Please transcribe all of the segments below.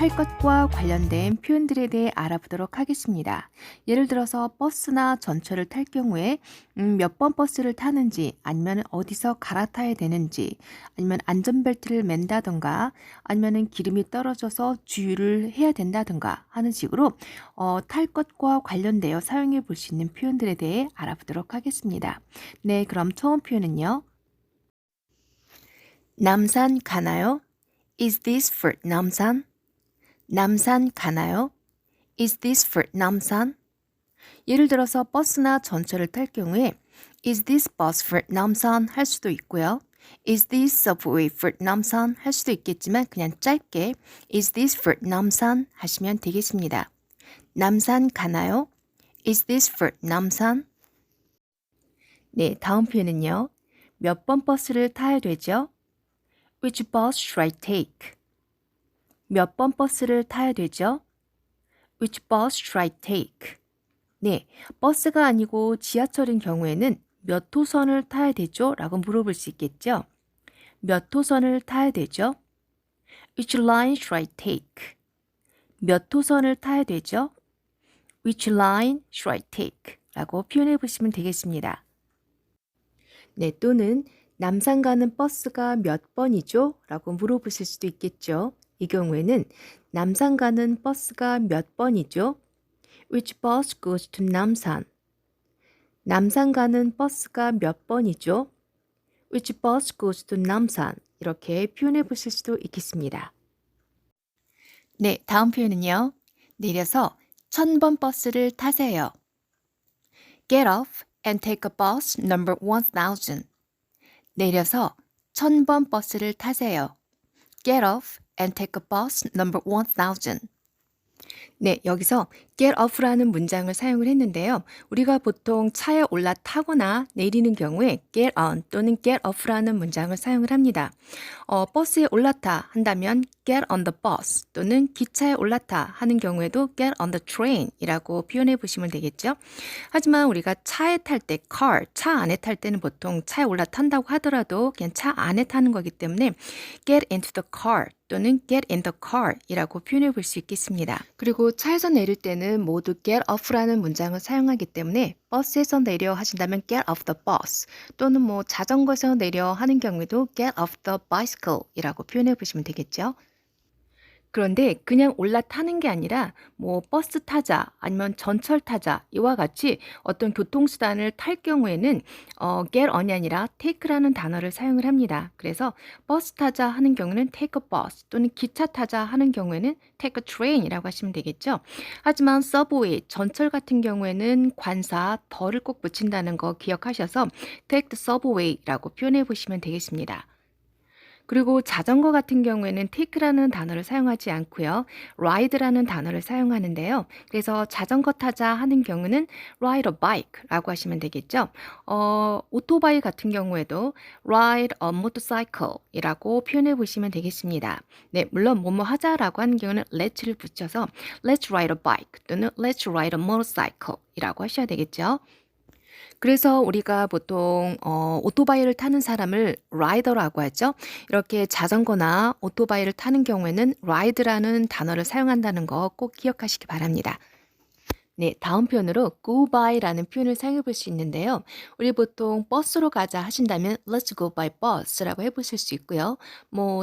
탈 것과 관련된 표현들에 대해 알아보도록 하겠습니다. 예를 들어서 버스나 전철을 탈 경우에 몇 번 버스를 타는지, 아니면 어디서 갈아타야 되는지, 아니면 안전벨트를 맨다던가, 아니면 기름이 떨어져서 주유를 해야 된다던가 하는 식으로 탈 것과 관련되어 사용해 볼 수 있는 표현들에 대해 알아보도록 하겠습니다. 네, 그럼 처음 표현은요. 남산 가나요? Is this for 남산? 남산 가나요? Is this for 남산? 예를 들어서 버스나 전철을 탈 경우에 Is this bus for 남산 할 수도 있고요. Is this subway for 남산 할 수도 있겠지만 그냥 짧게 Is this for 남산 하시면 되겠습니다. 남산 가나요? Is this for 남산? 네, 다음 표현은요. 몇 번 버스를 타야 되죠? Which bus should I take? 몇 번 버스를 타야 되죠? Which bus should I take? 네, 버스가 아니고 지하철인 경우에는 몇 호선을 타야 되죠? 라고 물어볼 수 있겠죠? 몇 호선을 타야 되죠? Which line should I take? 몇 호선을 타야 되죠? Which line should I take? 라고 표현해 보시면 되겠습니다. 네, 또는 남산 가는 버스가 몇 번이죠? 라고 물어보실 수도 있겠죠? 이 경우에는 남산 가는 버스가 몇 번이죠? Which bus goes to 남산? 남산 가는 버스가 몇 번이죠? Which bus goes to 남산? 이렇게 표현해 보실 수도 있겠습니다. 네, 다음 표현은요. 내려서 1000번 버스를 타세요. Get off and take a bus number 1000. 내려서 1000번 버스를 타세요. Get off and take a bus number 1000. 네, 여기서 get off라는 문장을 사용을 했는데요. 우리가 보통 차에 올라타거나 내리는 경우에 get on 또는 get off라는 문장을 사용을 합니다. 버스에 올라타 한다면 get on the bus 또는 기차에 올라타 하는 경우에도 get on the train 이라고 표현해 보시면 되겠죠. 하지만 우리가 차에 탈 때 car, 차 안에 탈 때는 보통 차에 올라탄다고 하더라도 그냥 차 안에 타는 거기 때문에 get into the car 또는 get in the car 이라고 표현해 볼 수 있겠습니다. 그리고 차에서 내릴 때는 모두 get off라는 문장을 사용하기 때문에 버스에서 내려 하신다면 get off the bus 또는 자전거에서 내려 하는 경우에도 get off the bicycle 이라고 표현해 보시면 되겠죠. 그런데 그냥 올라타는 게 아니라 버스 타자 아니면 전철 타자 이와 같이 어떤 교통수단을 탈 경우에는 get on이 아니라 take라는 단어를 사용을 합니다. 그래서 버스 타자 하는 경우는 take a bus 또는 기차 타자 하는 경우에는 take a train이라고 하시면 되겠죠. 하지만 subway, 전철 같은 경우에는 관사 더를 꼭 붙인다는 거 기억하셔서 take the subway라고 표현해 보시면 되겠습니다. 그리고 자전거 같은 경우에는 take라는 단어를 사용하지 않고요. ride라는 단어를 사용하는데요. 그래서 자전거 타자 하는 경우는 ride a bike라고 하시면 되겠죠. 오토바이 같은 경우에도 ride a motorcycle 이라고 표현해 보시면 되겠습니다. 네, 물론 뭐뭐 하자라고 하는 경우는 let'를 붙여서 let's ride a bike 또는 let's ride a motorcycle 이라고 하셔야 되겠죠. 그래서 우리가 보통 오토바이를 타는 사람을 라이더라고 하죠. 이렇게 자전거나 오토바이를 타는 경우에는 ride라는 단어를 사용한다는 거 꼭 기억하시기 바랍니다. 네, 다음 표현으로 go by라는 표현을 사용해 볼 수 있는데요. 우리 보통 버스로 가자 하신다면 let's go by bus라고 해보실 수 있고요.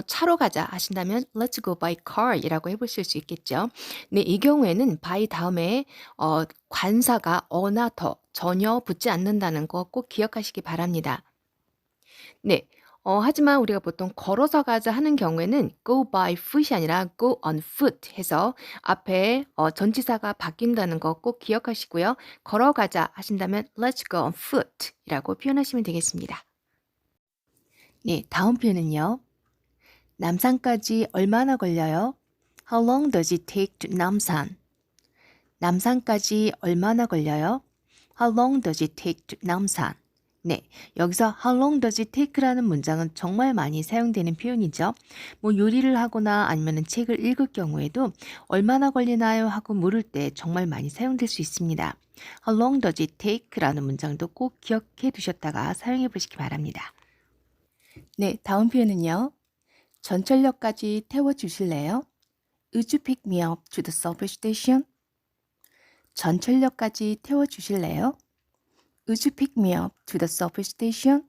차로 가자 하신다면 let's go by car 이라고 해보실 수 있겠죠. 네, 이 경우에는 by 다음에 관사가 어나 더 전혀 붙지 않는다는 거 꼭 기억하시기 바랍니다. 네. 하지만 우리가 보통 걸어서 가자 하는 경우에는 go by foot이 아니라 go on foot 해서 앞에 전치사가 바뀐다는 거 꼭 기억하시고요. 걸어가자 하신다면 let's go on foot 이라고 표현하시면 되겠습니다. 네, 다음 표현은요. 남산까지 얼마나 걸려요? How long does it take to 남산? 남산까지 얼마나 걸려요? How long does it take to 남산? 네, 여기서 how long does it take라는 문장은 정말 많이 사용되는 표현이죠. 요리를 하거나 아니면 책을 읽을 경우에도 얼마나 걸리나요? 하고 물을 때 정말 많이 사용될 수 있습니다. How long does it take라는 문장도 꼭 기억해 두셨다가 사용해 보시기 바랍니다. 네, 다음 표현은요. 전철역까지 태워주실래요? Would you pick me up to the subway station? 전철역까지 태워주실래요? Would you pick me up to the subway station?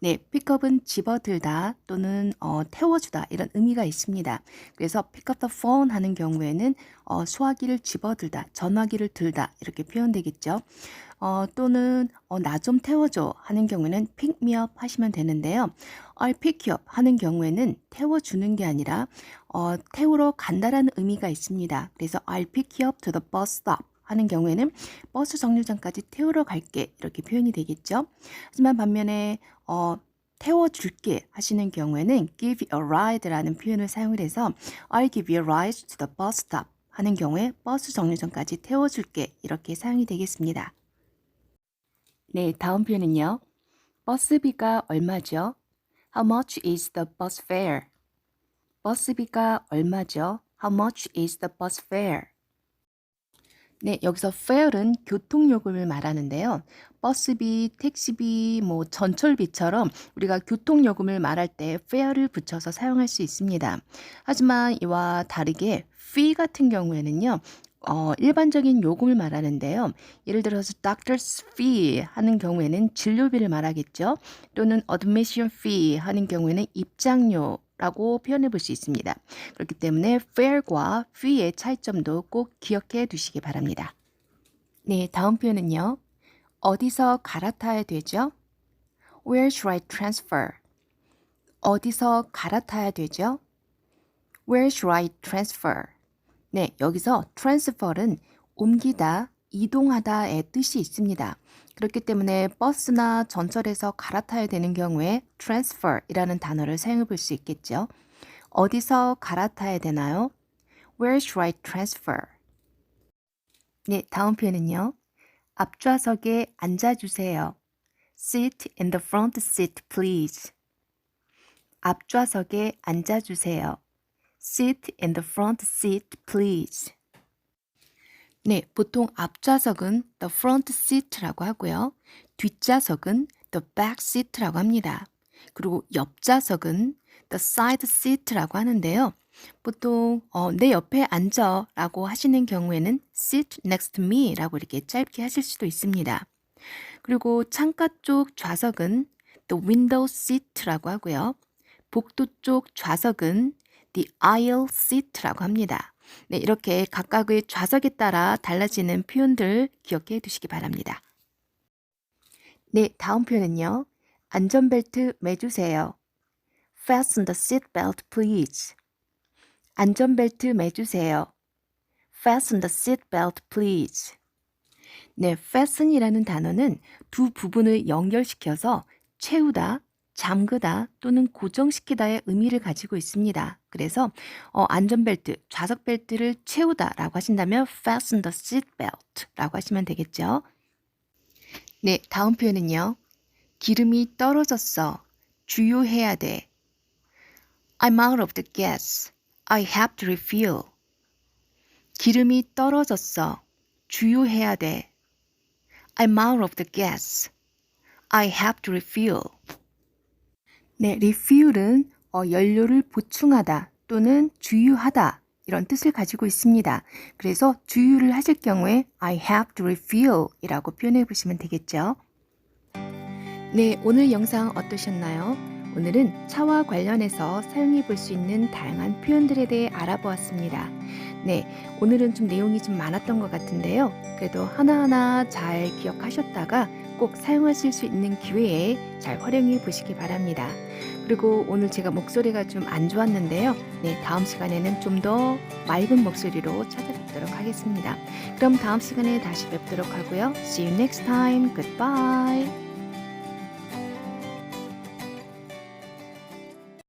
네, 픽업은 집어들다 또는 태워주다 이런 의미가 있습니다. 그래서 pick up the phone 하는 경우에는 수화기를 집어들다, 전화기를 들다 이렇게 표현되겠죠. 또는 나 좀 태워줘 하는 경우에는 pick me up 하시면 되는데요. I'll pick you up 하는 경우에는 태워주는 게 아니라 태우러 간다라는 의미가 있습니다. 그래서 I'll pick you up to the bus stop 하는 경우에는 버스 정류장까지 태우러 갈게 이렇게 표현이 되겠죠. 하지만 반면에 태워줄게 하시는 경우에는 give you a ride라는 표현을 사용을 해서 I'll give you a ride to the bus stop 하는 경우에 버스 정류장까지 태워줄게 이렇게 사용이 되겠습니다. 네, 다음 표현은요. 버스비가 얼마죠? How much is the bus fare? 버스비가 얼마죠? How much is the bus fare? 네, 여기서 fare은 교통요금을 말하는데요. 버스비, 택시비, 전철비처럼 우리가 교통요금을 말할 때 fare를 붙여서 사용할 수 있습니다. 하지만 이와 다르게 fee 같은 경우에는요. 일반적인 요금을 말하는데요. 예를 들어서 doctor's fee 하는 경우에는 진료비를 말하겠죠. 또는 admission fee 하는 경우에는 입장료 라고 표현해 볼 수 있습니다. 그렇기 때문에 fare과 fee의 차이점도 꼭 기억해 두시기 바랍니다. 네, 다음 표현은요. 어디서 갈아타야 되죠? Where should I transfer? 어디서 갈아타야 되죠? Where should I transfer? 네, 여기서 transfer은 옮기다, 이동하다의 뜻이 있습니다. 그렇기 때문에 버스나 전철에서 갈아타야 되는 경우에 transfer이라는 단어를 사용해 볼 수 있겠죠. 어디서 갈아타야 되나요? Where should I transfer? 네, 다음 표현은요. 앞좌석에 앉아주세요. Sit in the front seat, please. 앞좌석에 앉아주세요. Sit in the front seat, please. 네, 보통 앞좌석은 the front seat라고 하고요. 뒷좌석은 the back seat라고 합니다. 그리고 옆좌석은 the side seat라고 하는데요. 보통 내 옆에 앉아 라고 하시는 경우에는 sit next to me 라고 이렇게 짧게 하실 수도 있습니다. 그리고 창가 쪽 좌석은 the window seat라고 하고요. 복도 쪽 좌석은 the aisle seat라고 합니다. 네, 이렇게 각각의 좌석에 따라 달라지는 표현들 기억해 두시기 바랍니다. 네, 다음 표현은요. 안전벨트 매주세요. Fasten the seatbelt, please. 안전벨트 매주세요. Fasten the seatbelt, please. 네, fasten이라는 단어는 두 부분을 연결시켜서 채우다, 잠그다 또는 고정시키다의 의미를 가지고 있습니다. 그래서 안전벨트, 좌석벨트를 채우다라고 하신다면 fasten the seatbelt라고 하시면 되겠죠. 네, 다음 표현은요. 기름이 떨어졌어. 주유해야 돼. I'm out of the gas. I have to refuel. 기름이 떨어졌어. 주유해야 돼. I'm out of the gas. I have to refuel. 네, refuel은 연료를 보충하다 또는 주유하다 이런 뜻을 가지고 있습니다. 그래서 주유를 하실 경우에 I have to refuel 이라고 표현해 보시면 되겠죠. 네, 오늘 영상 어떠셨나요? 오늘은 차와 관련해서 사용해 볼 수 있는 다양한 표현들에 대해 알아보았습니다. 네, 오늘은 좀 내용이 좀 많았던 것 같은데요. 그래도 하나하나 잘 기억하셨다가 꼭 사용하실 수 있는 기회에 잘 활용해 보시기 바랍니다. 그리고 오늘 제가 목소리가 좀 안 좋았는데요. 네, 다음 시간에는 좀 더 맑은 목소리로 찾아뵙도록 하겠습니다. 그럼 다음 시간에 다시 뵙도록 하고요. See you next time. Goodbye.